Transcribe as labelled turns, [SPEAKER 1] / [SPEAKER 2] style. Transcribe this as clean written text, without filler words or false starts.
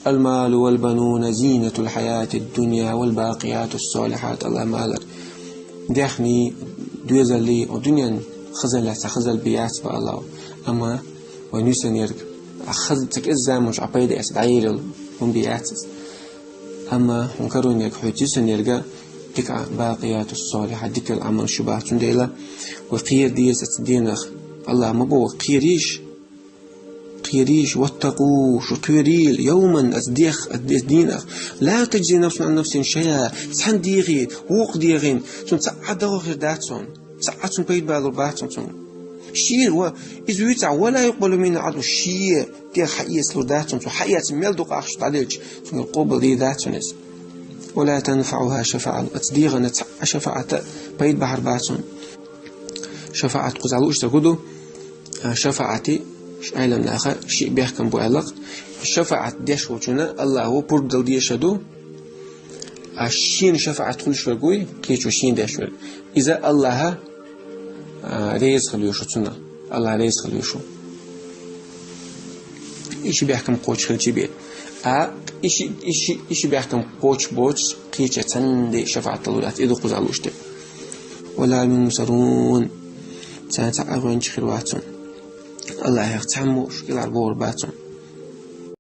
[SPEAKER 1] المال والبنون زينة الحياة الدنيا والباقيات الصالحات الله مالر داخني دوزلي ودنيا خزل بيات بالله أما ونسن يرك أخذ تكزام مش عبيد أسد عيل هم بياتس أما هنكرون يك حوتيسن يرجع ديك باقيات الصالحات ديك العمل شبهة ديلا وقير ديس دينخ الله مبو قيريش واتقوا شو قيريل يوما أزديخ دينخ لا تجزي نفس عن نفس شيئا سحن ديغي ووق ديغين سن سعد غير داتسون سعد سن بيد بالو باتسون شيء و إذا ولا يقبل من عدو شيء دي حقيقة لداتهم حقيقة ميلدوق أخش تعليج سن القبل دي ذاتهم ولا تنفعها شفاعة أتصديغ شفاعة بيد بحر باتهم شفاعة قزعلوش تقولوا شفاعتي علم ناخر شيء بيحكم بعلاق الشفاعة ديش وجنا الله هو بردل ديشدو الشين شفاعة تقولش وقوي كيش وشين ديش إذا الله ريز خليوشو تنا الله ريز خليوشو إيش بيحكم قوش خلتي بيت إيش بيحكم قوش بوش قيشة تندي شفاعة طلولات إذا قزعلوش تب ولا من مسرون سنتعرون خيرواتهم الله يختموش إلى البور باتهم